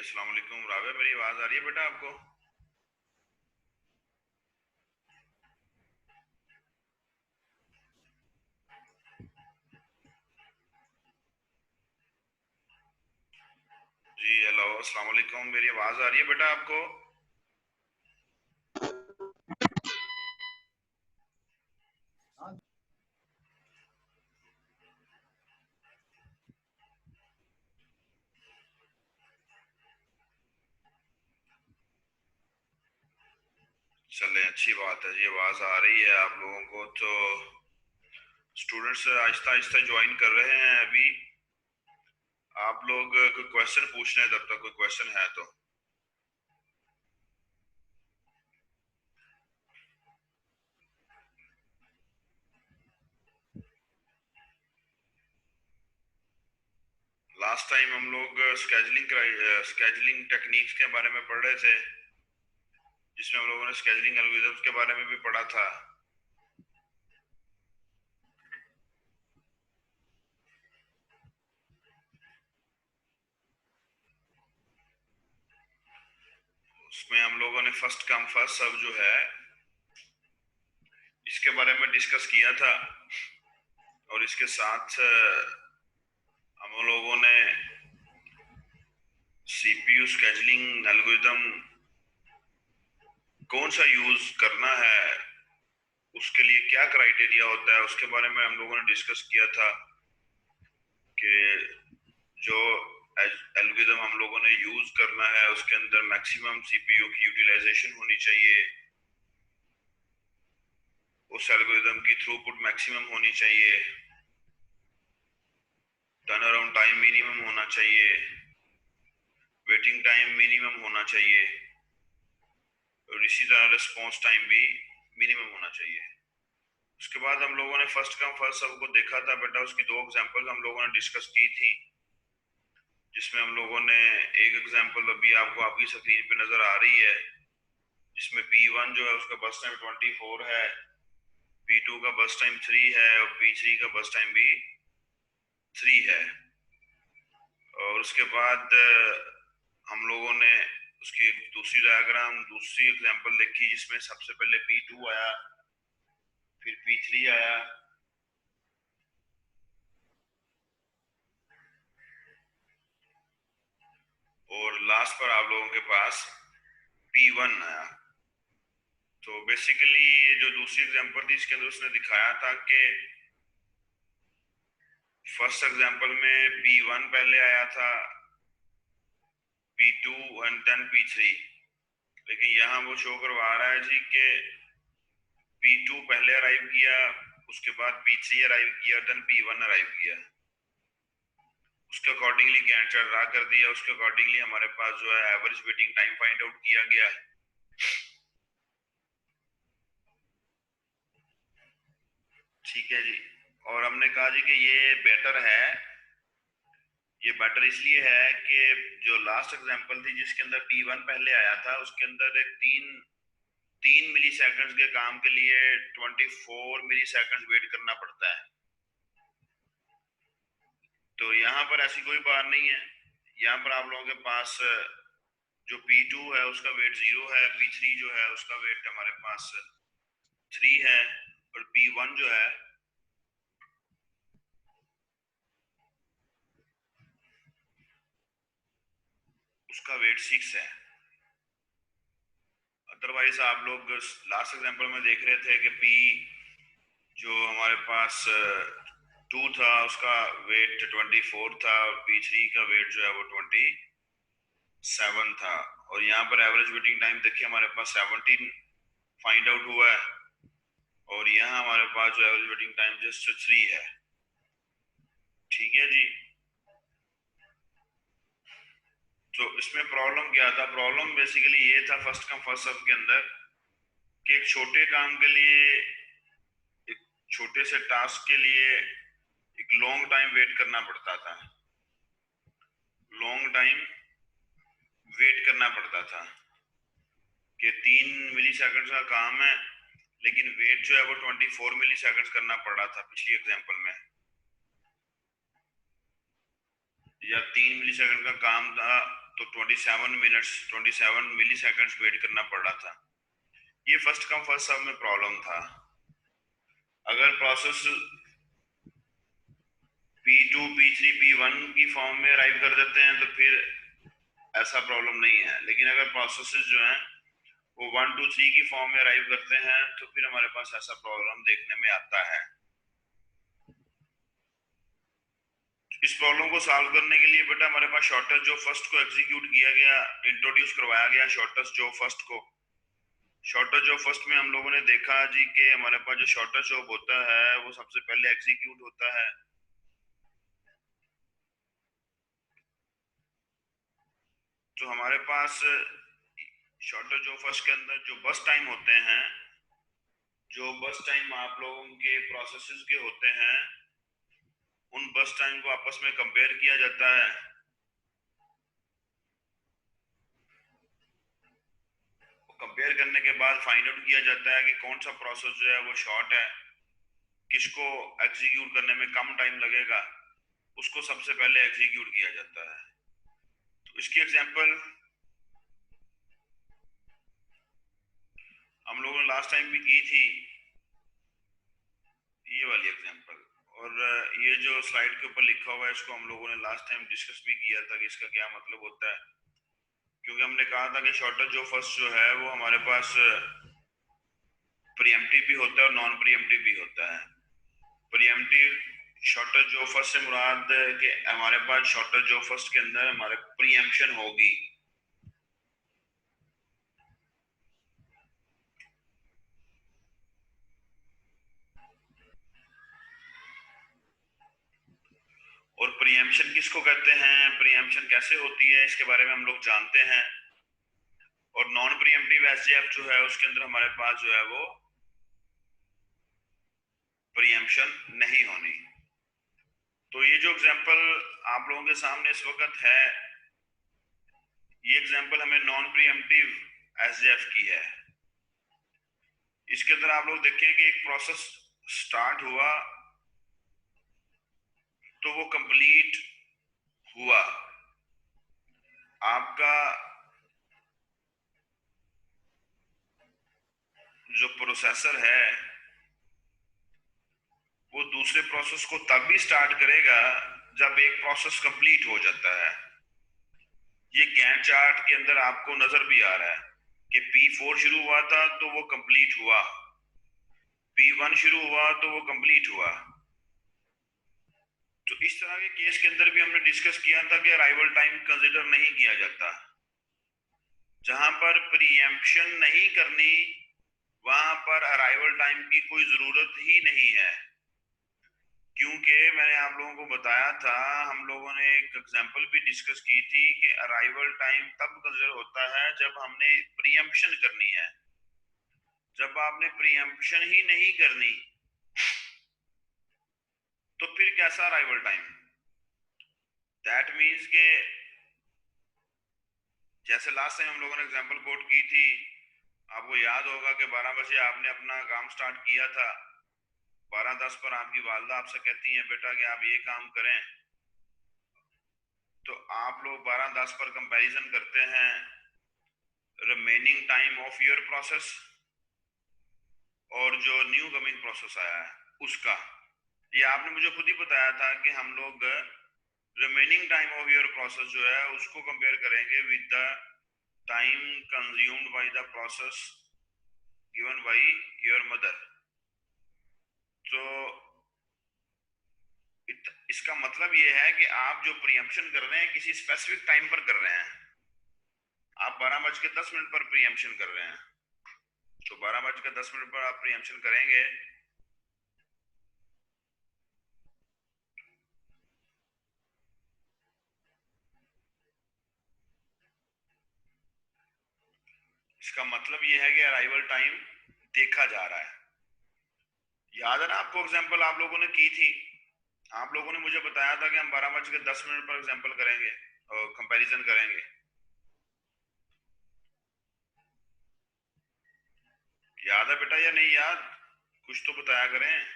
अस्सलाम वालेकुम रावे, मेरी आवाज आ रही है बेटा आपको? जी हेलो, अस्सलाम वालेकुम, मेरी आवाज आ रही है बेटा आपको? चले, अच्छी बात है जी, आवाज आ रही है आप लोगों को। तो स्टूडेंट्स आहिस्ता आहिस्ता ज्वाइन कर रहे हैं अभी। आप लोग कोई क्वेश्चन पूछ रहे हैं, तब तक कोई क्वेश्चन है तो। लास्ट टाइम हम लोग स्केजुलिंग टेक्निक्स के बारे में पढ़ रहे थे, जिसमें हम लोगों ने स्केजुलिंग एल्गोरिथम्स के बारे में भी पढ़ा था। उसमें हम लोगों ने फर्स्ट कम फर्स्ट सर्व जो है, इसके बारे में डिस्कस किया था। और इसके साथ हम लोगों ने सीपीयू स्केजुलिंग एल्गोरिदम कौन सा यूज करना है, उसके लिए क्या क्राइटेरिया होता है, उसके बारे में हम लोगों ने डिस्कस किया था कि जो एल्गोरिदम हम लोगों ने यूज करना है उसके अंदर मैक्सिमम सीपीयू की यूटिलाइजेशन होनी चाहिए, उस एल्गोरिदम की थ्रूपुट मैक्सिमम होनी चाहिए, टर्न अराउंड टाइम मिनिमम होना चाहिए, वेटिंग टाइम मिनिमम होना चाहिए, और इसी तरह रिस्पॉन्स टाइम भी मिनिमम होना चाहिए। उसके बाद हम लोगों ने फर्स्ट कम फर्स्ट सर्व को देखा था बेटा। उसकी दो एग्जांपल हम लोगों ने डिस्कस की थी, जिसमें हम लोगों ने एक एग्जांपल अभी आपको आपकी स्क्रीन पे नजर आ रही है, जिसमें P1 जो है उसका बस टाइम 24 है, P2 का बस टाइम 3 है और P3 का बस टाइम भी 3 है। और उसके बाद हम लोगों ने उसकी एक दूसरी डायग्राम, दूसरी एग्जांपल देखी, जिसमें सबसे पहले P2 आया, फिर P3 आया, और लास्ट पर आप लोगों के पास P1 आया। तो बेसिकली ये जो दूसरी एग्जांपल थी, इसके अंदर उसने दिखाया था कि फर्स्ट एग्जांपल में P1 पहले आया था, P2 एंड देन P3। लेकिन यहाँ वो शो करवा रहा है जी कि P2 पहले अराइव किया, उसके बाद P3 अराइव किया, देन P1 अराइव किया। उसके अकॉर्डिंगली गैंट चार्ट ड्रा कर दिया, उसके अकॉर्डिंगली हमारे पास जो है average waiting time find out किया गया। ठीक है जी। और हमने कहा जी कि ये बेटर है। ये बेटर इसलिए है कि जो लास्ट एग्जांपल थी जिसके अंदर P1 पहले आया था, उसके अंदर एक तीन मिली सेकंड्स के काम के लिए 24 मिली सेकंड्स वेट करना पड़ता है। तो यहाँ पर ऐसी कोई बात नहीं है। यहाँ पर आप लोगों के पास जो P2 है उसका वेट 0 है, P3 जो है उसका वेट हमारे पास 3 है, और P1 जो है उसका वेट 6 है। अदरवाइज आप लोग लास्ट एग्जांपल में देख रहे थे कि P जो हमारे पास 2 था उसका वेट 24 था, और P3 का वेट जो है वो 27 था। और यहाँ पर एवरेज वेटिंग टाइम देखिए हमारे पास 17 फाइंड आउट हुआ है, और यहाँ हमारे पास जो एवरेज वेटिंग टाइम जस्ट 3 है। ठीक है जी। तो इसमें प्रॉब्लम क्या था? प्रॉब्लम बेसिकली ये था फर्स्ट कम फर्स्ट सर्व के अंदर कि एक छोटे काम के लिए, एक छोटे से टास्क के लिए एक लॉन्ग टाइम वेट करना पड़ता था, लॉन्ग टाइम वेट करना पड़ता था कि 3 मिली सेकंड का काम है, लेकिन वेट जो है वो 24 मिली सेकंड करना पड़ रहा था पिछली एग्जांपल में। या 3 मिली सेकंड का काम था तो 27 मिनट्स 27 मिली सेकेंड्स वेट करना पड़ रहा था। ये फर्स्ट कम फर्स्ट सर्व में प्रॉब्लम था। अगर प्रोसेस P2 P3 P1 की फॉर्म में अराइव कर देते हैं तो फिर ऐसा प्रॉब्लम नहीं है, लेकिन अगर प्रोसेसेस जो हैं वो 1 2 3 की फॉर्म में अराइव करते हैं तो फिर हमारे पास ऐसा प्रॉब्लम देखने में आता है। इस प्रॉब्लम को सॉल्व करने के लिए बेटा हमारे पास शॉर्टेस्ट जॉब फर्स्ट को एग्जीक्यूट किया गया, इंट्रोड्यूस करवाया गया शॉर्टेस्ट जॉब फर्स्ट को। शॉर्टेस्ट जॉब फर्स्ट में हम लोगों ने देखा जी कि हमारे पास जो शॉर्टेस्ट जॉब होता है वो सबसे पहले एग्जीक्यूट होता है। तो हमारे पास शॉर्टेस्ट जॉब फर्स्ट के अंदर जो बस टाइम होते हैं, जो बस टाइम आप लोगों के प्रोसेसेस के होते हैं, उन बस टाइम को आपस में कंपेयर किया जाता है। कंपेयर करने के बाद फाइंड आउट किया जाता है कि कौन सा प्रोसेस जो है वो शॉर्ट है, किसको एग्जीक्यूट करने में कम टाइम लगेगा, उसको सबसे पहले एग्जीक्यूट किया जाता है। तो इसकी एग्जांपल हम लोगों ने लास्ट टाइम भी की थी, ये वाली एग्जांपल। और ये जो स्लाइड के ऊपर लिखा हुआ है इसको हम लोगों ने लास्ट टाइम डिस्कस भी किया था कि इसका क्या मतलब होता है, क्योंकि हमने कहा था कि शॉर्टेस्ट जो फर्स्ट जो है वो हमारे पास प्रीएम्प्टिव भी होता है और नॉन प्रीएम्प्टिव भी होता है। प्रीएम्प्टिव शॉर्टेस्ट जो फर्स्ट से मुराद के हमारे पास शॉर्टेस्ट जो फर्स्ट के अंदर हमारे प्रीएम्प्शन होगी। और प्रीएम्प्शन किसको कहते हैं, प्रीएम्प्शन कैसे होती है, इसके बारे में हम लोग जानते हैं। और नॉन प्रीएम्प्टिव एसजेएफ जो है उसके अंदर हमारे पास जो है वो प्रीएम्प्शन नहीं होनी। तो ये जो एग्जांपल आप लोगों के सामने इस वक्त है, ये एग्जांपल हमें नॉन प्रीएम्प्टिव एसजेएफ की है। इसके अंदर आप लोग देखें कि एक प्रोसेस स्टार्ट हुआ तो वो कंप्लीट हुआ। आपका जो प्रोसेसर है वो दूसरे प्रोसेस को तब भी स्टार्ट करेगा जब एक प्रोसेस कंप्लीट हो जाता है। ये गैंट चार्ट के अंदर आपको नजर भी आ रहा है कि P4 शुरू हुआ था तो वो कंप्लीट हुआ, P1 शुरू हुआ तो वो कंप्लीट हुआ। तो इस तरह के केस के अंदर भी हमने डिस्कस किया था कि अराइवल टाइम कंसीडर नहीं किया जाता। जहां पर प्रीएम्प्शन नहीं करनी वहां पर अराइवल टाइम की कोई जरूरत ही नहीं है, क्योंकि मैंने आप लोगों को बताया था, हम लोगों ने एक एग्जांपल भी डिस्कस की थी कि अराइवल टाइम तब कंसीडर होता है जब हमने प्रीएम्प्शन करनी है। जब आपने प्रीएम्प्शन ही नहीं करनी तो फिर कैसा अराइवल टाइम। दैट मीन्स के जैसे लास्ट टाइम हम लोगों ने एग्जांपल कोट की थी, आपको याद होगा कि 12 बजे आपने अपना काम स्टार्ट किया था, 12:10 पर आपकी वालदा आपसे कहती हैं बेटा कि आप ये काम करें, तो आप लोग 12:10 पर कंपैरिजन करते हैं remaining time of your process और जो न्यू कमिंग प्रोसेस आया है उसका। ये आपने मुझे खुद ही बताया था कि हम लोग remaining time of your process जो है उसको कंपेयर करेंगे with the time consumed by the process given by your mother. तो इसका मतलब ये है कि आप जो प्रीएम्प्शन कर रहे हैं किसी स्पेसिफिक टाइम पर कर रहे हैं। आप 12:10 पर प्रीएम्प्शन कर रहे हैं, तो 12:10 पर आप प्रीएम्प्शन करेंगे इसका मतलब ये है कि अराइवल टाइम देखा जा रहा है। याद है ना आपको एग्जांपल आप लोगों ने की थी, आप लोगों ने मुझे बताया था कि हम 12:10 पर एग्जांपल करेंगे और कंपैरिजन करेंगे। याद है बेटा या नहीं याद, कुछ तो बताया करें।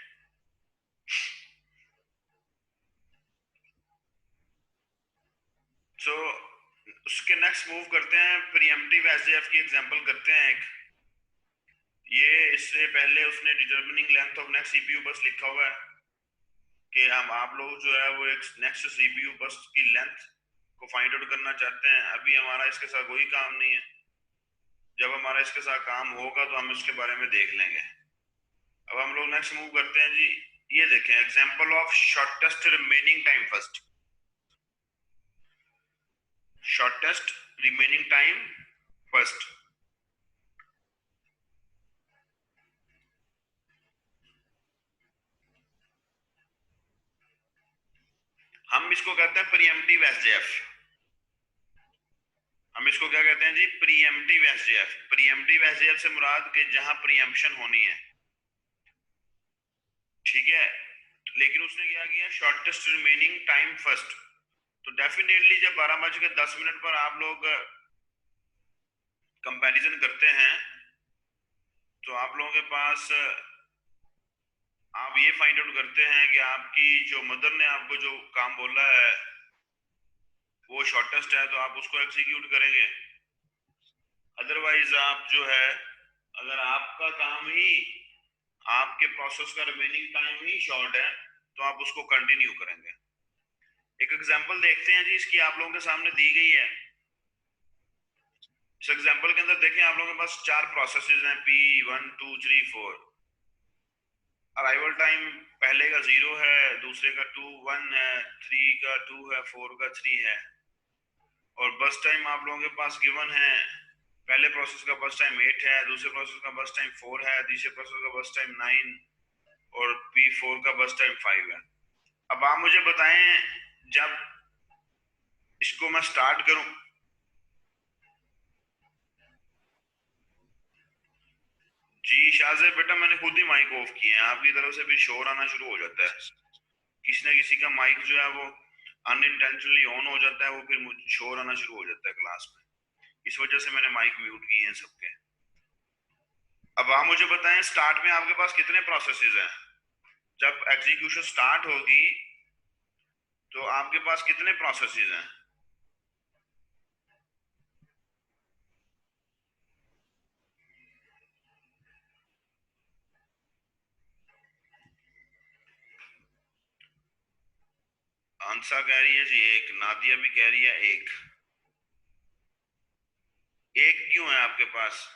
तो उसके नेक्स्ट मूव करते हैं, प्रीएम्प्टिव एसजेएफ की एग्जांपल करते हैं एक। ये इससे पहले उसने determining length of next CPU बस लिखा हुआ है कि हम आप लोग जो है वो एक नेक्स्ट सीपीयू बस की लेंथ को फाइंड आउट करना चाहते हैं। अभी हमारा इसके साथ कोई काम नहीं है, जब हमारा इसके साथ काम होगा तो हम इसके बारे में देख लेंगे। अब हम लोग नेक्स्ट मूव करते हैं जी। ये देखें example of shortest remaining time first, shortest remaining time first. हम इसको कहते हैं प्रीएम्प्टिव एसजेएफ। हम इसको क्या कहते हैं जी? Preemptive SJF. प्रीएम्प्टिव एसजेएफ से मुराद कि जहां प्रीएम्प्शन होनी है, ठीक है। लेकिन उसने क्या किया? Shortest remaining time first. तो डेफिनेटली जब 12:10 पर आप लोग कंपैरिजन करते हैं तो आप लोगों के पास आप ये फाइंड आउट करते हैं कि आपकी जो मदर ने आपको जो काम बोला है वो शॉर्टेस्ट है, तो आप उसको एग्जीक्यूट करेंगे। अदरवाइज आप जो है, अगर आपका काम ही, आपके प्रोसेस का रिमेनिंग टाइम ही शॉर्ट है, तो आप उसको कंटिन्यू करेंगे। एक एग्जांपल देखते हैं जी, इसकी आप लोगों के सामने दी गई है। इस एग्जांपल के अंदर देखें, आप लोगों के पास 4 प्रोसेसेस हैं, P1 2 3 4। अराइवल टाइम पहले का 0 है, दूसरे का 2 1 है, 3 का 2 है, 4 का 3 है। और बस टाइम आप लोगों के पास गिवन है, पहले प्रोसेस का बस टाइम 8 है, दूसरे प्रोसेस का बस टाइम 4 है, तीसरे प्रोसेस का बस टाइम 9 और P4 का बस टाइम 5 है। अब आप मुझे बताएं, जब इसको मैं स्टार्ट करूं, जी शाहजेब बेटा मैंने खुद ही माइक ऑफ किए हैं, आपकी तरफ से भी शोर आना शुरू हो जाता है। किसी न किसी का माइक जो है वो अनइंटेंशनली ऑन हो जाता है, वो फिर शोर आना शुरू हो जाता है क्लास में। इस वजह से मैंने माइक म्यूट किए हैं सबके। अब आप मुझे बताएं, स्टार्ट में आपके पास कितने प्रोसेसेस हैं? जब एग्जीक्यूशन स्टार्ट होगी तो आपके पास कितने प्रोसेसेस हैं? आंसा कह रही है जी एक, नादिया भी कह रही है एक। एक क्यों है आपके पास?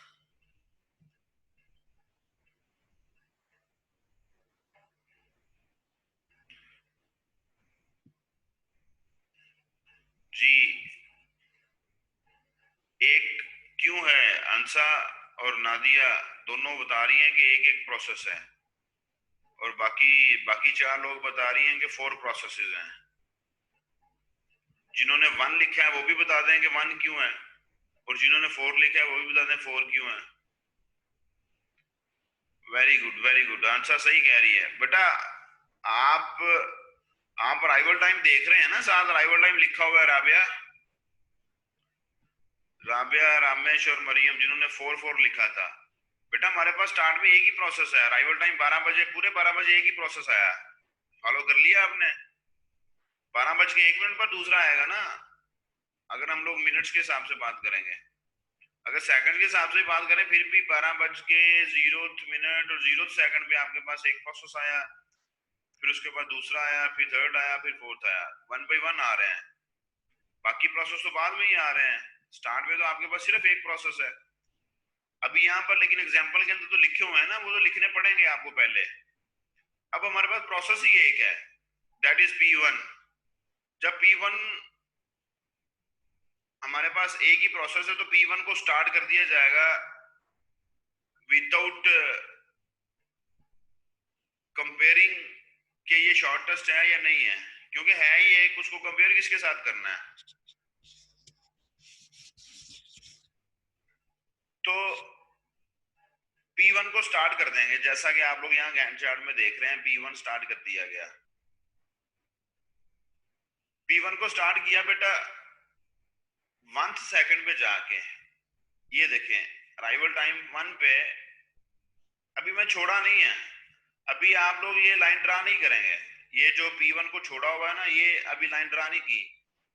जी एक क्यों है? अंसा और नादिया दोनों बता रही हैं कि एक एक प्रोसेस है, और बाकी बाकी 4 लोग बता रही हैं कि 4 प्रोसेसेस हैं। जिन्होंने 1 लिखा है वो भी बता दें कि 1 क्यों है, और जिन्होंने 4 लिखा है वो भी बता दें 4 क्यों है। Very good very good, answer सही कह रही है बेटा। आप आप अराइवल टाइम देख रहे हैं ना, साथ अराइवल टाइम लिखा हुआ है। राबिया, राबिया, रामेश और मरियम जिन्होंने 4 लिखा था, बेटा हमारे पास स्टार्ट में एक ही प्रोसेस है। अराइवल टाइम 12 बजे, पूरे 12 बजे एक ही प्रोसेस आया। फॉलो कर लिया आपने? 12:01 पर दूसरा आएगा ना, अगर हम लोग मिनट्स के हिसाब से बात करेंगे। अगर सेकंड के हिसाब से बात करें फिर भी 12:0 और 0 सेकंड पे आपके पास एक प्रोसेस आया, फिर उसके बाद दूसरा आया, फिर थर्ड आया, फिर फोर्थ आया। 1 बाय 1 आ रहे हैं, बाकी प्रोसेस तो बाद में ही आ रहे हैं। स्टार्ट में तो आपके पास सिर्फ एक प्रोसेस है अभी यहाँ पर, लेकिन एग्जाम्पल के अंदर तो लिखे हुए हैं ना, वो तो लिखने पड़ेंगे आपको पहले। अब हमारे पास प्रोसेस ही एक है, दैट इज P1। जब P1 हमारे पास एक ही प्रोसेस है तो P1 को स्टार्ट कर दिया जाएगा विदाउट कंपेयरिंग कि ये शॉर्टेस्ट है या नहीं है, क्योंकि है ही एक, उसको कंपेयर किसके साथ करना है? तो P1 को स्टार्ट कर देंगे, जैसा कि आप लोग यहाँ गैंट चार्ट में देख रहे हैं, P1 स्टार्ट कर दिया गया। P1 को स्टार्ट किया बेटा 1 सेकंड पे जाके, ये देखें अराइवल टाइम 1 पे अभी मैं छोड़ा नहीं है। अभी आप लोग ये लाइन ड्रा नहीं करेंगे, ये जो P1 को छोड़ा हुआ है ना, ये अभी लाइन ड्रा नहीं की।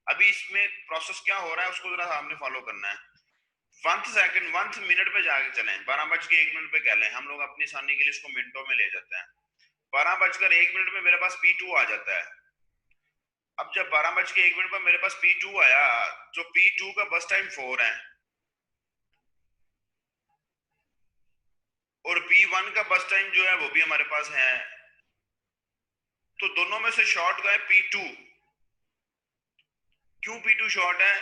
अभी इसमें प्रोसेस क्या हो रहा है उसको जरा आपने फॉलो करना है। 1 सेकंड 1 मिनट पे जाके चलें, 12:01 पे कह लें, हम लोग अपनी आसानी के लिए इसको मिनटों में ले जाते हैं। 12:01 में मेरे पास P2 आ जाता है। अब जब 12:01 पर मेरे पास P2 आया, तो P2 का बस टाइम 4 है और P1 का बस टाइम जो है वो भी हमारे पास है। तो दोनों में से शॉर्ट का है P2। क्यों P2 शॉर्ट है?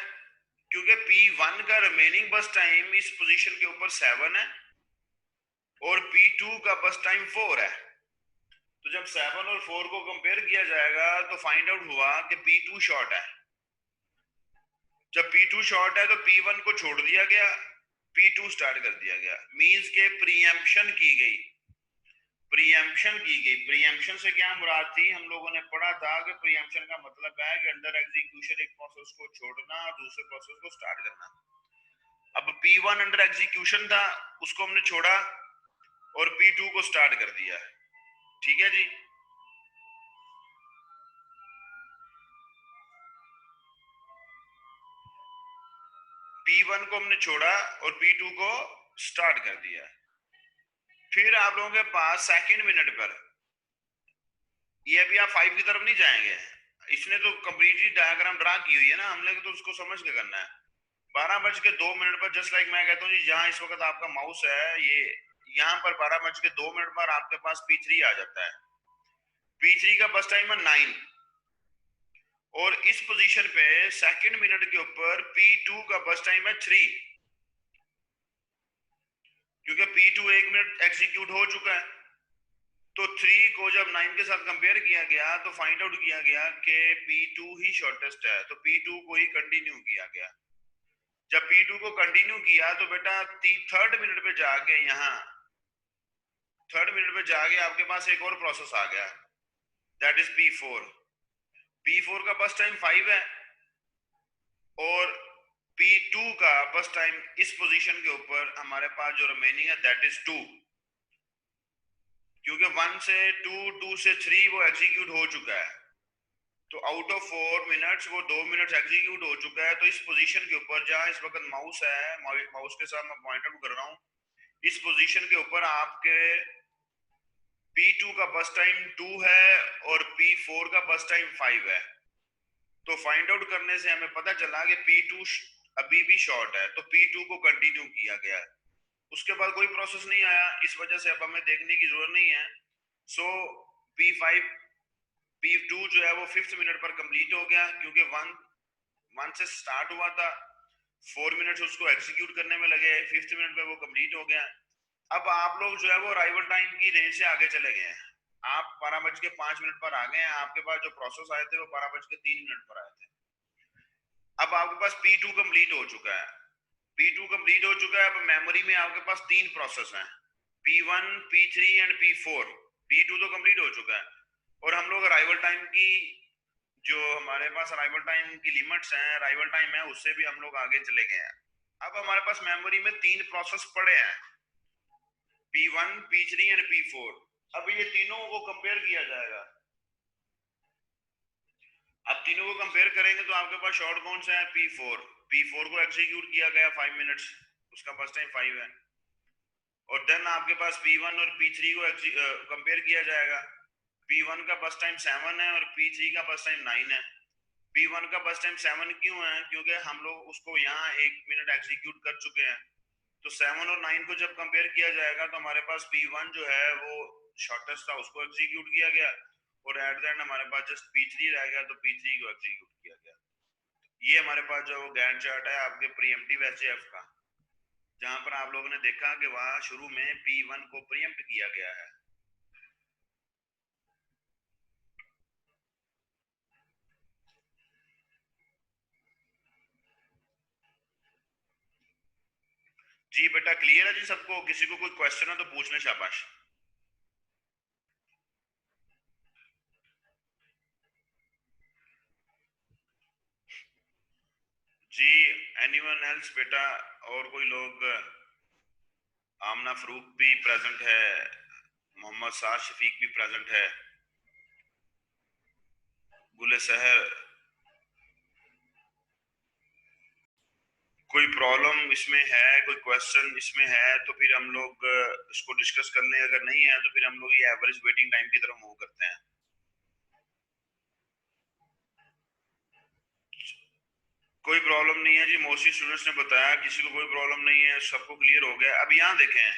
क्योंकि P1 का रिमेनिंग बस टाइम इस पोजीशन के ऊपर 7 है और P2 का बस टाइम 4 है। तो जब 7 और 4 को कंपेयर किया जाएगा तो फाइंड आउट हुआ कि P2 शॉर्ट है। जब P2 शॉर्ट है तो P1 को छोड़ दिया गया, P2 स्टार्ट कर दिया गया। मींस के प्रीएम्पशन की गई। प्रीएम्पशन से क्या मुराद थी? हम लोगों ने पढ़ा था कि प्रीएम्पशन का मतलब है कि अंडर एग्जीक्यूशन एक प्रोसेस को छोड़ना और दूसरे प्रोसेस को स्टार्ट करना। अब P1 अंडर एग्जीक्यूशन था, उसको हमने छोड़ा और P2 को स्टार्ट कर दिया। ठीक है जी। P1 को हमने छोड़ा और P2 को स्टार्ट कर दिया। फिर आप लोगों के पास सेकंड मिनट पर, ये अभी आप 5 की तरफ नहीं जाएंगे, इसने तो कंप्लीटली डायग्राम ड्रा की हुई है ना, हमने तो उसको समझ के करना है। 12:02 पर जस्ट लाइक मैं कहता हूँ जी, जहां इस वक्त आपका माउस है, ये यहाँ पर 12:02 पर आपके पास P3 आ जाता है। P3 का बस टाइम है 9 और इस पोजीशन पे सेकंड मिनट के ऊपर P2 का बस टाइम है 3, क्योंकि P2 1 मिनट एग्जीक्यूट हो चुका है। तो 3 को जब 9 के साथ कंपेयर किया गया तो फाइंड आउट किया गया कि P2 ही शॉर्टेस्ट है, तो P2 को ही कंटिन्यू किया गया। जब P2 को कंटिन्यू किया तो बेटा थर्ड मिनट पे जाके, यहाँ थर्ड मिनट पे जाके आपके पास एक और प्रोसेस आ गया, दैट इज P4। P4 का बस टाइम 5 है और P2 का बस टाइम इस पोजीशन के ऊपर हमारे पास जो रिमेनिंग है दैट इज 2, क्योंकि 1 से 2, 2 से 3 वो एग्जीक्यूट हो चुका है। तो आउट ऑफ 4 मिनट्स वो 2 मिनट्स एग्जीक्यूट हो चुका है। तो इस पोजीशन के ऊपर जहां इस वक्त माउस है, माउस के साथ मैं पॉइंट आउट कर रहा हूं, इस पोजीशन के ऊपर आपके P2 का बस टाइम 2 है और P4 का बस टाइम 5 है। तो फाइंड आउट करने से हमें पता चला कि P2 अभी भी शॉर्ट है, तो P2 को कंटिन्यू किया गया। उसके बाद कोई प्रोसेस नहीं आया, इस वजह से अब हमें देखने की जरूरत नहीं है। सो P2 जो है वो 5th मिनट पर कंप्लीट हो गया, क्योंकि 1 से स्टार्ट हुआ था, 4 मिनट्स उसको एग्जीक्यूट करने में लगे, 5th मिनट पे वो कंप्लीट हो गया। अब आप लोग जो है वो अराइवल टाइम की रेंज से आगे चले गए हैं। आप 12:05 पर आ गए हैं, आपके पास जो प्रोसेस आए थे वो 12:03 पर आए थे। अब आपके पास P2 कंप्लीट हो चुका है, P2 कंप्लीट हो चुका है। अब मेमोरी में आपके पास 3 प्रोसेस हैं, P1, P3 and P4। P2 तो कंप्लीट हो चुका है और हम लोग अराइवल टाइम की, जो हमारे पास अराइवल टाइम की लिमिट्स हैं, अराइवल टाइम है, उससे भी हम लोग आगे चले गए हैं। अब हमारे पास मेमोरी में 3 प्रोसेस पड़े हैं, P1, P3 एंड P4। अब ये तीनों को कंपेयर किया जाएगा। अब तीनों को कंपेयर करेंगे तो आपके पास शॉर्ट कौन सा है? P4। P4 को एग्जीक्यूट किया गया 5 मिनट्स, उसका बस टाइम 5 है। और देन आपके पास P1 और P3 को कंपेयर किया जाएगा। P1 का बस टाइम 7 है और P3 का बस टाइम 9 है। P1 का बस टाइम 7 क्यों है? क्योंकि हम लोग उसको यहाँ 1 मिनट एग्जीक्यूट कर चुके हैं। तो 7 और 9 को जब कंपेयर किया जाएगा तो हमारे पास P1 जो है वो शॉर्टेस्ट था, उसको एग्जीक्यूट किया गया और एट द एंड हमारे पास जस्ट P3 रह गया, तो P3 को एग्जीक्यूट किया गया। ये हमारे पास जो गैंट चार्ट है आपके प्रीएम्प्टिव एचएएफ का, जहां पर आप लोगों ने देखा कि वहां शुरू में P1 को प्रीएम्प्ट किया गया है। जी बेटा क्लियर है जी सबको? किसी को कोई क्वेश्चन है तो पूछने, शाबाश। जी एनीवन एल्स बेटा? और कोई लोग? आमना फरूक भी प्रेजेंट है, मोहम्मद साद शफीक भी प्रेजेंट है, गुले सहर, कोई प्रॉब्लम इसमें है, कोई क्वेश्चन इसमें है तो फिर हम लोग इसको डिस्कस कर लें, अगर नहीं है तो फिर हम लोग ये एवरेज वेटिंग टाइम की तरफ मूव करते हैं। कोई प्रॉब्लम नहीं है जी, मोस्टली स्टूडेंट्स ने बताया, किसी को कोई प्रॉब्लम नहीं है, सबको क्लियर हो गया। अब यहाँ देखें,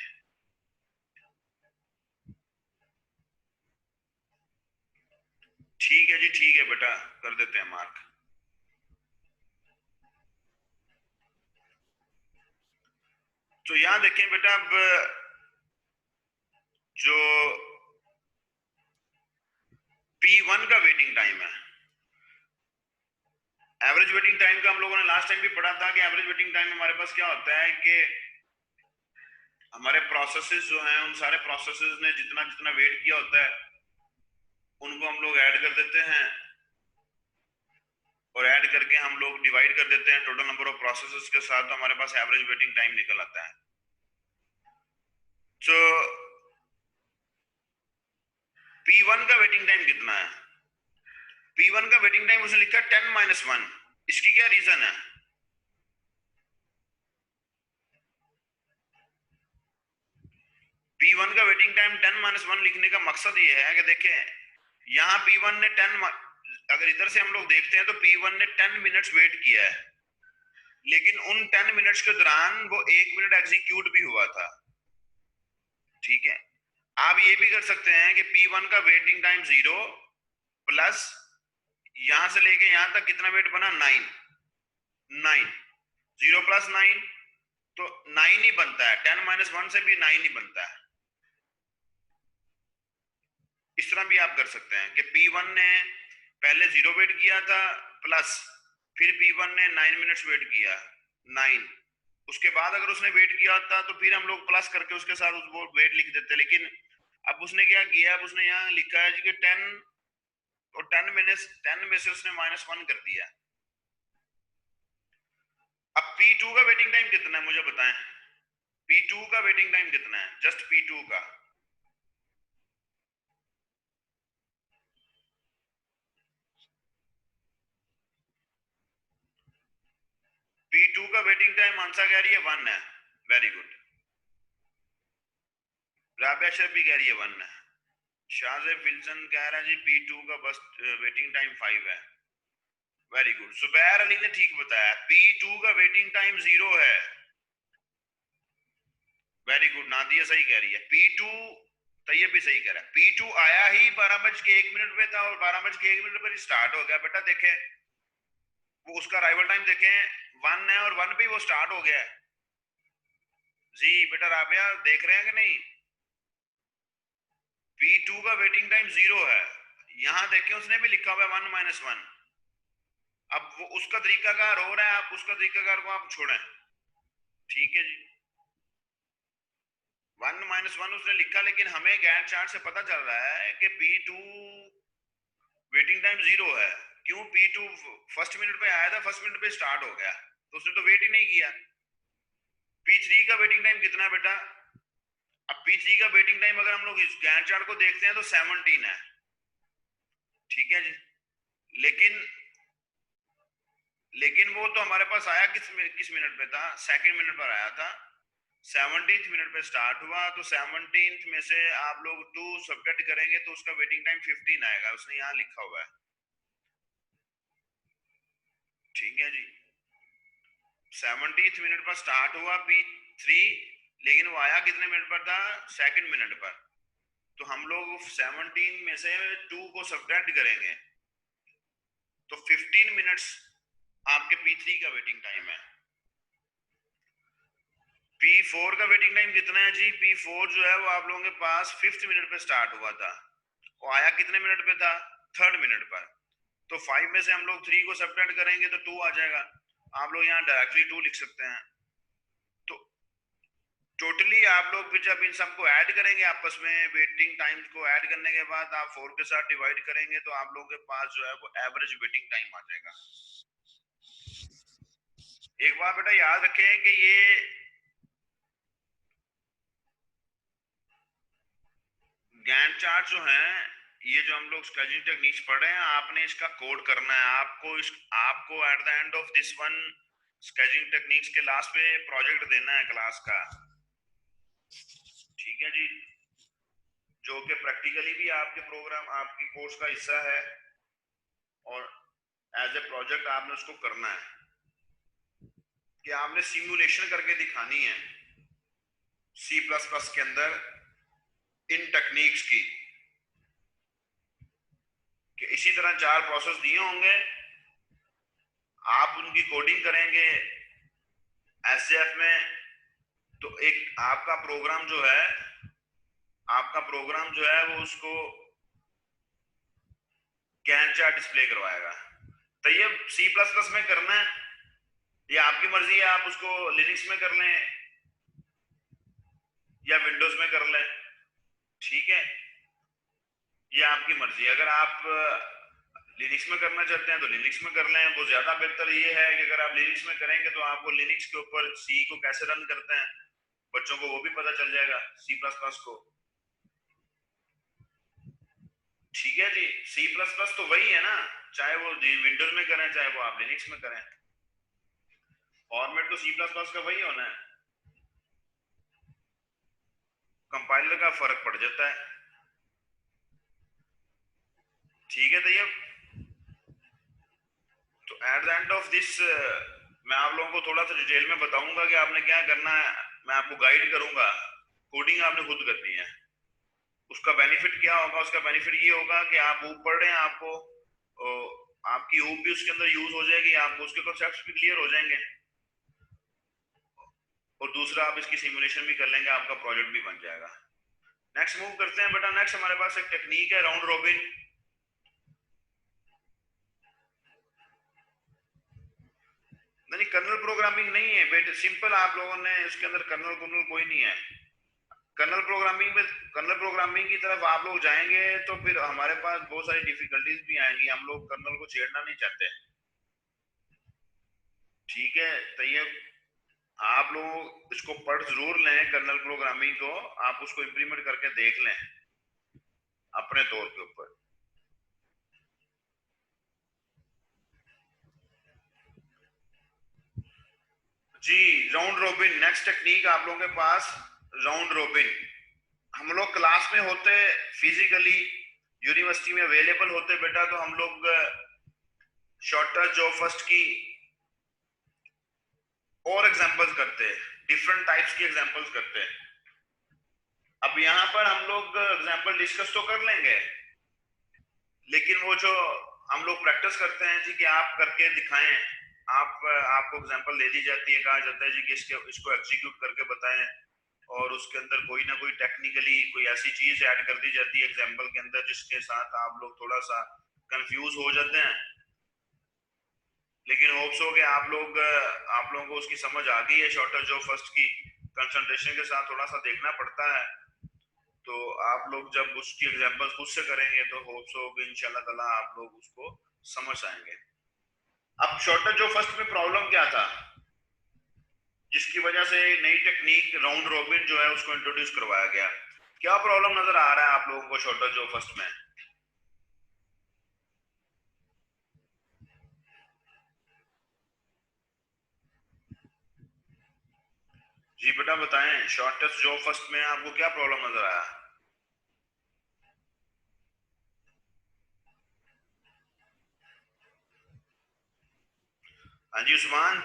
ठीक है जी, ठीक है बेटा, कर देते हैं मार्क। तो यहाँ देखें बेटा, अब जो P1 का वेटिंग टाइम है, एवरेज वेटिंग टाइम का हम लोगों ने लास्ट टाइम भी पढ़ा था कि एवरेज वेटिंग टाइम हमारे पास क्या होता है कि हमारे प्रोसेसेस जो हैं, उन सारे प्रोसेसेस ने जितना जितना वेट किया होता है उनको हम लोग ऐड कर देते हैं, और ऐड करके हम लोग डिवाइड कर देते हैं टोटल नंबर ऑफ प्रोसेसेस के साथ, तो हमारे पास एवरेज वेटिंग टाइम निकल आता है। तो P1 का वेटिंग टाइम कितना है? P1 का वेटिंग टाइम उसने लिखा 10-1। इसकी क्या रीजन है? P1 का वेटिंग टाइम 10-1 लिखने का मकसद ये है कि देखें, यहाँ P1 ने 10, अगर इधर से हम लोग देखते हैं तो P1 ने 10 मिनट्स वेट किया है, लेकिन उन 10 मिनट्स के दौरान वो 1 मिनट एग्जीक्यूट भी हुआ था। ठीक है, आप ये भी कर सकते हैं कि P1 का वेटिंग टाइम 0 प्लस यहां से लेके यहां तक कितना वेट बना, 9 0 प्लस 9 तो 9 ही बनता है, 10-1 से भी 9 ही बनता है। इस तरह भी आप कर सकते हैं कि P1 ने पहले 0 वेट किया था, प्लस फिर P1 ने 9 मिनट्स वेट किया, 9, उसके बाद अगर उसने वेट किया होता तो फिर हम लोग प्लस करके उसके साथ वो वेट लिख देते, लेकिन अब उसने क्या किया, अब उसने यहाँ लिखा है कि 10 और 10 में से उसने -1 कर दिया। अब P2 का वेटिंग टाइम कितना है मुझे बताएं, P2 का वेटिंग टाइम कितना है, जस्ट P2 का। P2 का वेटिंग टाइम आंसर कह रही है 1 है, वेरी गुड। राबिया शर्फी कह रही है 1 है। शाहजेब फिल्सन कह रहा है जी P2 का बस वेटिंग टाइम 5 है, वेरी गुड। सुबैर अली ने ठीक बताया, P2 का वेटिंग टाइम 0 है, वेरी गुड। नादिया सही कह रही है, P2, तैयब भी सही कह रहा है, P2 आया ही 12:01 पे था और 12:01 पर स्टार्ट हो गया। बेटा देखें, वो उसका अराइवल टाइम देखें 1 है और 1 पे वो स्टार्ट हो गया है जी। बेटा राबिया देख रहे हैं कि नहीं, P2 का वेटिंग टाइम 0 है, यहां देखें उसने भी लिखा हुआ है 1-1। अब वो उसका तरीकाकार हो रहा है, आप उसका तरीकाकार को आप छोड़ें, ठीक है जी। 1-1 उसने लिखा, लेकिन हमें गैंट चार्ट से पता चल रहा है कि P2 वेटिंग टाइम 0 है। क्यों? P2 फर्स्ट मिनट पे आया था, फर्स्ट मिनट पे स्टार्ट हो गया, तो उसने तो वेट ही नहीं किया। P3 का वेटिंग टाइम कितना है बेटा? अब P3 का वेटिंग टाइम अगर हम लोग इस गैंट चार्ट को देखते हैं तो 17 है, ठीक है जी। लेकिन लेकिन वो तो हमारे पास आया किस मिनट पे था, सेकंड मिनट पर आया था, 17th मिनट पे स्टार्ट हुआ, तो 17th में से आप लोग 2 सब्ट्रैक्ट करेंगे तो उसका वेटिंग टाइम 15 आएगा, उसने यहाँ लिखा हुआ है, ठीक है जी। 17th मिनट पर स्टार्ट हुआ P3, लेकिन वो आया कितने मिनट पर था, सेकंड मिनट पर, तो हम लोग 17 में से 2 को सब्ट्रैक्ट करेंगे तो 15 मिनट्स आपके P3 का वेटिंग टाइम है। P4 का वेटिंग टाइम कितना है जी? P4 जो है वो आप लोगों के पास 5th मिनट पे स्टार्ट हुआ था, वो आया कितने मिनट पे था, 3rd मिनट पर, तो 5 में से हम लोग 3 को सब्ट्रैक्ट करेंगे तो 2 आ जाएगा, आप लोग यहाँ डायरेक्टली 2 लिख सकते हैं। तो टोटली आप लोग फिर जब इन सबको ऐड करेंगे आपस में, वेटिंग टाइम को ऐड करने के बाद आप 4 के साथ डिवाइड करेंगे तो आप लोगों के पास जो है वो एवरेज वेटिंग टाइम आ जाएगा। एक बात बेटा याद रखें कि ये गैंट चार्ट जो है, ये जो हम लोग स्केड्यूलिंग टेक्निक्स पढ़ रहे हैं, आपने इसका कोड करना है, आपको at the end of this one sketching techniques के लास्ट पे प्रोजेक्ट देना है क्लास का, ठीक है जी, जो कि प्रैक्टिकली भी आपके प्रोग्राम आपकी कोर्स का हिस्सा है और एज ए प्रोजेक्ट आपने उसको करना है कि आपने सिमुलेशन करके दिखानी है सी प्लस प्लस के अंदर इन टेक्निक्स की, कि इसी तरह 4 प्रोसेस दिए होंगे, आप उनकी कोडिंग करेंगे एसजेएफ में, तो एक आपका प्रोग्राम जो है वो उसको गैंट चार्ट डिस्प्ले करवाएगा। तो ये सी प्लस प्लस में करना है, ये आपकी मर्जी है, आप उसको लिनक्स में कर लें या विंडोज में कर लें, ठीक है, ये आपकी मर्जी है। अगर आप लिनक्स में करना चाहते हैं तो लिनक्स में कर लें, वो ज्यादा बेहतर ये है कि अगर आप लिनक्स में करेंगे तो आपको लिनक्स के ऊपर सी को कैसे रन करते हैं बच्चों को वो भी पता चल जाएगा, सी प्लस प्लस को, ठीक है जी। सी प्लस प्लस तो वही है ना, चाहे वो विंडोज में करें चाहे वो आप लिनक्स में करें, फॉर्मेट तो सी प्लस प्लस का वही होना है, कंपाइलर का फर्क पड़ जाता है, ठीक है। तो at the end of this मैं आप लोगों को थोड़ा सा डिटेल में बताऊंगा कि आपने क्या करना है, मैं आपको गाइड करूंगा, कोडिंग आपने खुद करनी है। उसका बेनिफिट क्या होगा, उसका बेनिफिट ये होगा कि आप ऊप पढ़ रहे हैं, आपको आपकी ऊप भी उसके अंदर यूज हो जाएगी, आपको उसके कॉन्सेप्ट्स भी क्लियर हो जाएंगे, और दूसरा आप इसकी सिमुलेशन भी कर लेंगे, आपका प्रोजेक्ट भी बन जाएगा। नेक्स्ट मूव करते हैं बेटा। नेक्स्ट हमारे पास एक टेक्निक है राउंड रॉबिन। नहीं, कर्नल प्रोग्रामिंग नहीं है बेटे, सिंपल आप लोगों ने इसके अंदर कर्नल कर्नल कोई नहीं है। कर्नल प्रोग्रामिंग की तरफ आप लोग जाएंगे तो फिर हमारे पास बहुत सारी डिफिकल्टीज भी आएंगी, हम लोग कर्नल को छेड़ना नहीं चाहते, ठीक है। तो ये आप लोग इसको पढ़ जरूर लें, कर्नल प्रोग्रामिंग को आप उसको इंप्लीमेंट करके देख लें अपने तौर के ऊपर। जी, राउंड रोबिन नेक्स्ट टेक्निक आप लोगों के पास, राउंड रोबिन। हम लोग क्लास में होते, फिजिकली यूनिवर्सिटी में अवेलेबल होते बेटा, तो हम लोग शॉर्टर जो फर्स्ट की और एग्जांपल्स करते हैं, डिफरेंट टाइप्स की एग्जांपल्स करते हैं। अब यहाँ पर हम लोग एग्जांपल डिस्कस तो कर लेंगे, लेकिन वो जो हम लोग प्रैक्टिस करते हैं जी कि आप करके दिखाएं, आपको एग्जांपल दे दी जाती है, कहा जाता है जी कि इसको एग्जीक्यूट करके बताएं, और उसके अंदर कोई ना कोई टेक्निकली कोई ऐसी चीज ऐड कर दी जाती है एग्जांपल के अंदर जिसके साथ आप लोग थोड़ा सा कंफ्यूज हो जाते हैं, लेकिन होप्स हो कि आप लोगों को उसकी समझ आ गई है। शॉर्टर जो फर्स्ट की कंसंट्रेशन के साथ थोड़ा सा देखना पड़ता है, तो आप लोग जब उसकी एग्जांपल खुद से करेंगे तो होप्स हो कि इंशाल्लाह ताला आप लोग उसको समझ आएंगे। अब शॉर्टर जो फर्स्ट में प्रॉब्लम क्या था जिसकी वजह से नई टेक्निक राउंड रॉबिन जो है उसको इंट्रोड्यूस करवाया गया, क्या प्रॉब्लम नजर आ रहा है आप लोगों को शॉर्टर जो फर्स्ट में? जी बेटा बताएं, शॉर्टेस्ट जो फर्स्ट में आपको क्या प्रॉब्लम नजर आया? हाँ जी उस्मान,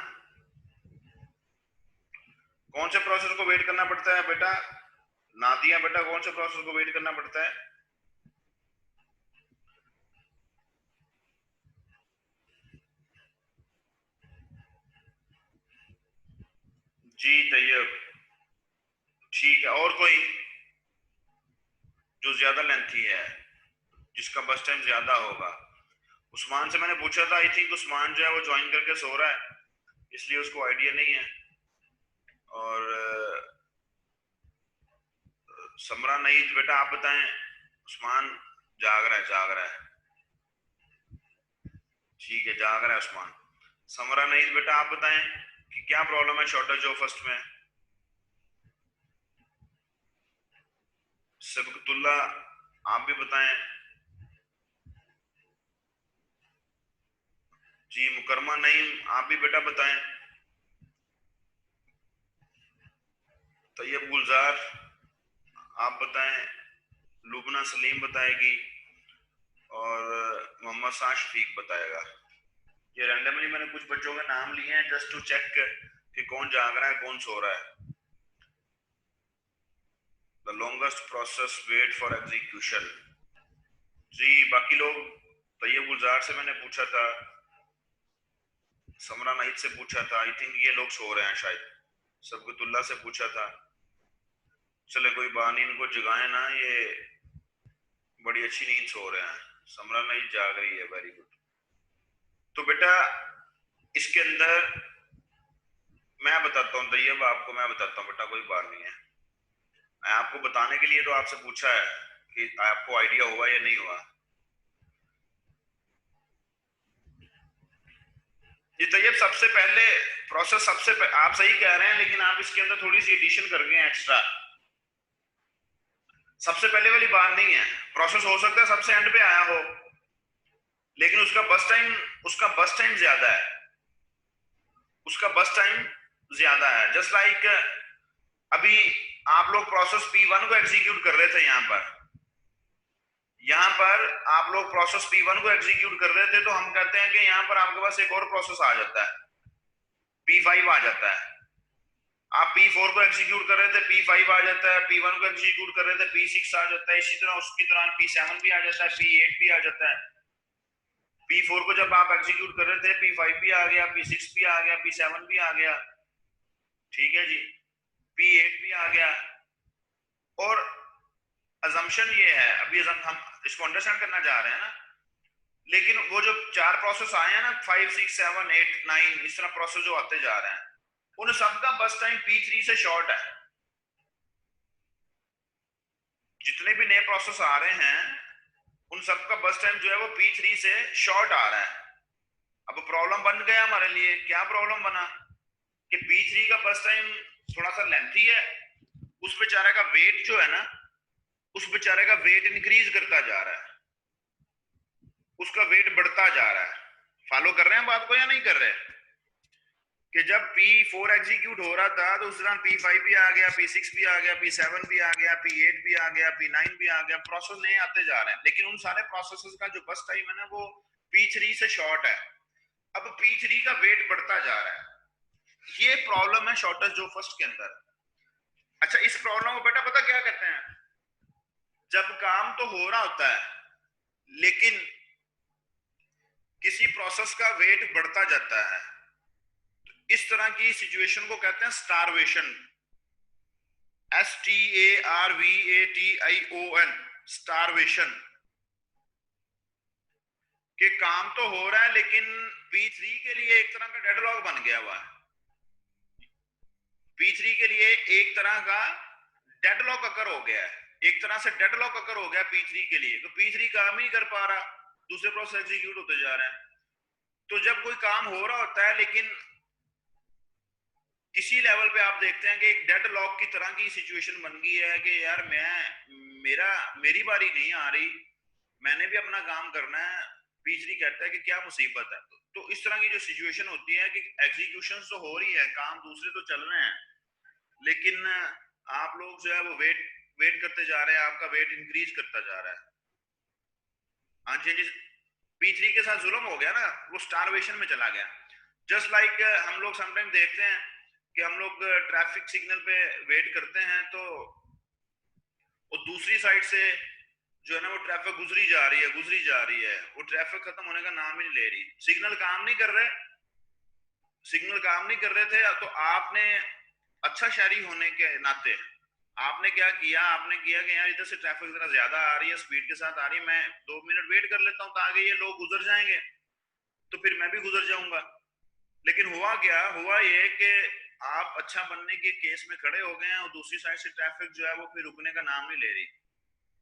कौन से प्रोसेस को वेट करना पड़ता है बेटा? नादिया बेटा, कौन से प्रोसेस को वेट करना पड़ता है? जी तैयब, ठीक है। और कोई जो ज्यादा लेंथी है, जिसका बस टाइम ज्यादा होगा? उस्मान से मैंने पूछा था, आई थिंक उस्मान जो है वो ज्वाइन करके सो रहा है, इसलिए उसको आइडिया नहीं है। और समरा नहीं बेटा, आप बताएं। उस्मान जाग रहा है, ठीक है, जाग रहा है उस्मान। समरा नहीं बेटा, आप बताएं कि क्या प्रॉब्लम है शॉर्टेज जो फर्स्ट में? सबकतुल्ला, आप भी बताएं। जी मुकरमा नहीं, आप भी बेटा बताएं। तैयब गुलजार आप बताएं, लुबना सलीम बताएगी और मोहम्मद शाह शफीक बताएगा। ये रैंडमली मैंने कुछ बच्चों के नाम लिए हैं जस्ट टू चेक कि कौन जाग रहा है कौन सो रहा है। The longest process wait for execution. जी बाकी लोग, तैयब गुलजार से मैंने पूछा था, समरा नाइट से पूछा था, आई थिंक ये लोग सो रहे हैं शायद। सबकुतुल्ला से पूछा था। चले कोई बात नहीं, इनको जगाए ना, ये बड़ी अच्छी नींद सो रहे हैं। समरा नाइट जाग रही है, वेरी गुड। तो बेटा इसके अंदर मैं बताता हूँ, तैयब आपको मैं बताता हूँ बेटा, कोई बात नहीं है। मैं आपको बताने के लिए तो आपसे पूछा है कि आपको आइडिया हुआ या नहीं हुआ। ये तैयब सबसे पहले प्रोसेस आप सही कह रहे हैं, लेकिन आप इसके अंदर थोड़ी सी एडिशन कर गए हैं एक्स्ट्रा। सबसे पहले वाली बात नहीं है। प्रोसेस हो सकता है सबसे एंड पे आया हो, लेकिन उसका बस टाइम ज्यादा है। उसका बस टाइम ज्यादा है। जस्ट लाइक अभी आप लोग प्रोसेस P1 को एग्जीक्यूट कर रहे थे, यहां पर आप लोग प्रोसेस P1 को एग्जीक्यूट कर रहे थे, तो हम कहते हैं कि यहां पर आपके पास एक और प्रोसेस आ जाता है, P5 आ जाता है। आप P4 को एग्जीक्यूट कर रहे थे, P5 आ जाता है। P1 को एग्जीक्यूट कर रहे थे, P6 आ जाता है। इसी तरह उसकी तरह P7 भी आ जाता है, P8 भी आ जाता है। P4 को जब आप एग्जीक्यूट कर रहे थे, P5 भी आ गया, P6 भी आ गया, P7 भी आ गया, ठीक है जी, P8 भी आ गया। और अजम्पशन ये है, अभी हम इसको अंडरस्टैंड करना जा रहे हैं ना, लेकिन वो जो चार प्रोसेस आए हैं ना, 5, 6, 7, 8, 9, इस तरह प्रोसेस जो आते जा रहे हैं, उन सबका बस टाइम P3 से शॉर्ट है। जितने भी नए प्रोसेस आ रहे हैं उन सबका बस टाइम जो है वो P3 से शॉर्ट आ रहा है। अब प्रॉब्लम बन गया हमारे लिए, क्या प्रॉब्लम बना कि P3 का बस टाइम थोड़ा सा लेंथी है। उस बेचारे का वेट जो है ना, उस बेचारे का वेट इंक्रीज करता जा रहा है, उसका वेट बढ़ता जा रहा है। फॉलो कर रहे हैं बात को या नहीं कर रहे? कि जब P4 एग्जीक्यूट हो रहा था तो उस दौरान P5 भी आ गया, P6 भी आ गया, P7 भी आ गया, P8 भी आ गया, P9 भी आ गया। प्रोसेस नए आते जा रहे हैं, लेकिन उन सारे प्रोसेसेस का जो बस टाइम है ना, वो P3 से शॉर्ट है। अब P3 का वेट बढ़ता जा रहा है। ये प्रॉब्लम है शॉर्टेज जो फर्स्ट के अंदर। अच्छा, इस प्रॉब्लम को बेटा पता क्या कहते हैं? जब काम तो हो रहा होता है लेकिन किसी प्रोसेस का वेट बढ़ता जाता है, इस तरह की सिचुएशन को कहते हैं स्टारवेशन। STARVATION, starvation. कि काम तो हो रहा है लेकिन P3 के लिए एक तरह का डेडलॉक बन गया हुआ है। P3 के लिए एक तरह का डेडलॉक अकर हो गया है, एक तरह से डेडलॉक अकर हो गया P3 के लिए। तो P3 काम ही कर पा रहा, दूसरे प्रोसेस एग्जीक्यूट होते जा रहे हैं। तो जब कोई काम हो रहा होता है लेकिन किसी लेवल पे आप देखते हैं कि एक डेड लॉक की तरह की सिचुएशन बन गई है कि यार मेरी बारी नहीं आ रही, मैंने भी अपना काम करना है। P3 कहता है कि क्या मुसीबत है। तो इस तरह की जो सिचुएशन होती है कि एग्जीक्यूशन तो हो रही है, काम दूसरे तो चल रहे हैं, लेकिन आप लोग जो है वो वेट करते जा रहे हैं, आपका वेट इंक्रीज करता जा रहा है। हाँ जी, P3 के साथ जुल्म हो गया ना, वो स्टारवेशन में चला गया। जस्ट लाइक हम लोग समटाइम देखते हैं कि हम लोग ट्रैफिक सिग्नल पे वेट करते हैं, तो वो दूसरी साइड से जो है ना वो ट्रैफिक गुजरी जा रही है, वो ट्रैफिक खत्म होने का नाम ही नहीं ले रही। सिग्नल काम नहीं कर रहे थे, तो आपने अच्छा शहरी होने के नाते आपने क्या किया कि यार इधर से ट्रैफिक जरा ज्यादा आ रही है, स्पीड के साथ आ रही है, मैं 2 मिनट वेट कर लेता हूँ तो आगे ये लोग गुजर जाएंगे, तो फिर मैं भी गुजर जाऊंगा। लेकिन हुआ ये कि आप अच्छा बनने के केस में खड़े हो गए हैं और दूसरी साइड से ट्रैफिक जो है वो फिर रुकने का नाम नहीं ले रही,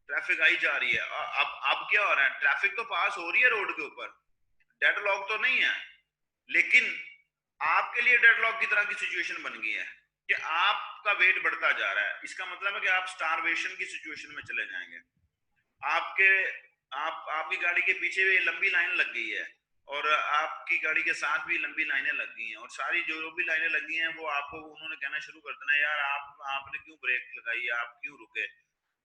ट्रैफिक आई जा रही है। अब क्या हो रहा है, ट्रैफिक तो पास हो रही है रोड के ऊपर, डेडलॉक तो नहीं है, लेकिन आपके लिए डेडलॉक की तरह की सिचुएशन बन गई है कि आपका वेट बढ़ता जा रहा है। इसका मतलब है कि आप स्टारवेशन की सिचुएशन में चले जाएंगे। आपकी गाड़ी के पीछे लंबी लाइन लग गई है, और आपकी गाड़ी के साथ भी लंबी लाइनें लग गई हैं, और सारी जो भी लाइनें लगी हैं वो आपको उन्होंने कहना शुरू कर देना, यार आपने क्यों ब्रेक लगाई, आप क्यों रुके।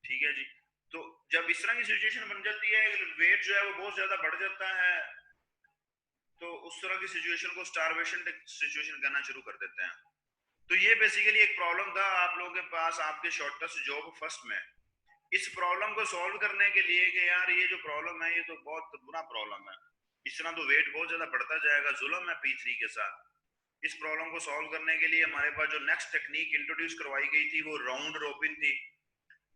ठीक है जी। तो जब इस तरह की सिचुएशन बन जाती है, वेट जो है वो बहुत ज्यादा बढ़ जाता है, तो उस तरह की सिचुएशन को स्टारवेशन सिचुएशन कहना शुरू कर देते हैं। तो ये बेसिकली एक प्रॉब्लम था आप लोगों के पास आपके शॉर्टेस्ट जॉब फर्स्ट में। इस प्रॉब्लम को सॉल्व करने के लिए कि यार ये जो प्रॉब्लम है ये तो बहुत बुरा प्रॉब्लम है, इस तरह तो वेट बहुत ज्यादा बढ़ता जाएगा, जुल्म है P3 के साथ। इस प्रॉब्लम को सॉल्व करने के लिए हमारे पास जो नेक्स्ट टेक्निक इंट्रोड्यूस करवाई गई थी वो राउंड रॉबिन थी,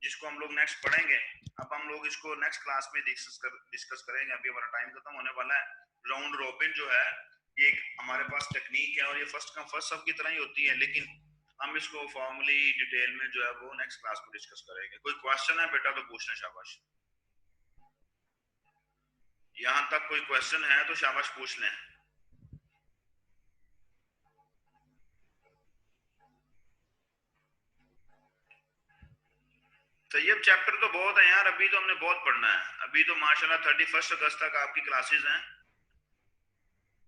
जिसको हम लोग नेक्स्ट पढ़ेंगे। अब हम लोग इसको नेक्स्ट क्लास में डिस्कस करेंगे, अभी हमारा टाइम खत्म होने वाला है। राउंड रॉबिन जो है ये एक हमारे पास टेक्निक है, और ये फर्स्ट कम फर्स्ट सर्व की तरह ही होती है, लेकिन हम इसको फॉर्मली डिटेल में जो है वो नेक्स्ट क्लास में डिस्कस करेंगे। कोई क्वेश्चन है बेटा तो पूछना, शाबाश। यहाँ तक कोई क्वेश्चन है तो शाबाश पूछ लें। तैयब चैप्टर तो बहुत है यार, अभी तो हमने बहुत पढ़ना है, अभी तो माशाल्लाह 31 अगस्त तक आपकी क्लासेस हैं।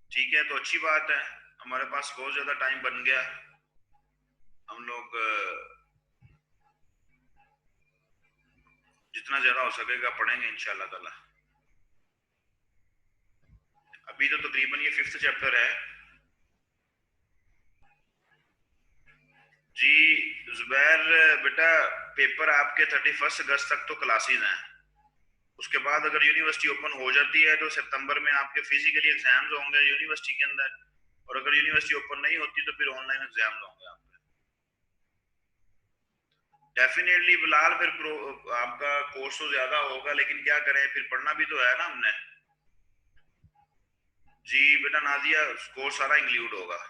ठीक है, तो अच्छी बात है, हमारे पास बहुत ज्यादा टाइम बन गया। हम लोग जितना ज्यादा हो सकेगा पढ़ेंगे इंशाल्लाह ताला। अभी तो तकरीबन ये 5th चैप्टर है जी। जुबैर बेटा, पेपर आपके 31 अगस्त तक तो क्लासेस हैं, उसके बाद अगर यूनिवर्सिटी ओपन हो जाती है तो सितंबर में आपके फिजिकली एग्जाम्स होंगे यूनिवर्सिटी के अंदर, और अगर यूनिवर्सिटी ओपन नहीं होती तो फिर ऑनलाइन एग्जाम्स होंगे आपके। डेफिनेटली बिलाल, फिर आपका कोर्स तो ज्यादा होगा, लेकिन क्या करें, फिर पढ़ना भी तो है ना हमने। जी बेटा नादिया, कोर्स सारा इंक्लूड होगा।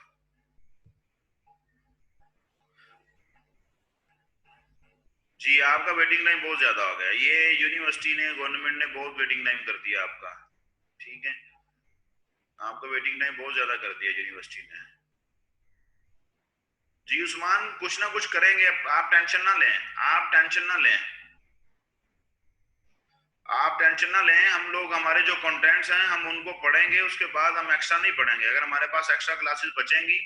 जी आपका वेटिंग टाइम बहुत ज्यादा हो गया, ये यूनिवर्सिटी ने गवर्नमेंट ने बहुत वेटिंग टाइम कर दिया आपका। ठीक है, आपका वेटिंग टाइम बहुत ज्यादा कर दिया यूनिवर्सिटी ने। जी उस्मान, कुछ ना कुछ करेंगे, आप टेंशन ना लें, आप टेंशन ना लें, आप टेंशन ना लें। हम लोग हमारे जो कंटेंट्स हैं हम उनको पढ़ेंगे, उसके बाद हम एक्स्ट्रा नहीं पढ़ेंगे। अगर हमारे पास एक्स्ट्रा क्लासेस बचेंगी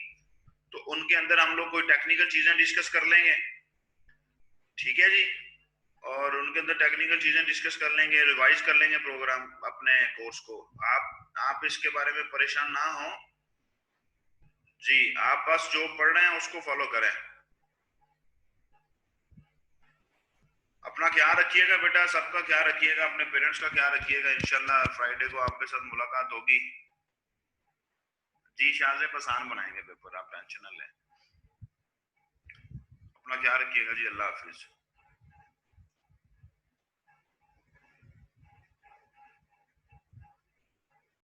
तो उनके अंदर हम लोग कोई टेक्निकल चीजें डिस्कस कर लेंगे। ठीक है जी, और उनके अंदर टेक्निकल चीजें डिस्कस कर लेंगे, रिवाइज कर लेंगे प्रोग्राम अपने कोर्स को। आप इसके बारे में परेशान ना हो जी, आप बस जो पढ़ रहे हैं उसको फॉलो करें। अपना ख्याल रखिएगा बेटा, सबका ख्याल रखिएगा, अपने पेरेंट्स का ख्याल रखिएगा। इंशाल्लाह फ्राइडे को आपके साथ मुलाकात होगी जी। शाज़ पसान बनाएंगे पेपर, आप टेंशन ना लें। अपना ख्याल रखिएगा जी, अल्लाह हाफिज।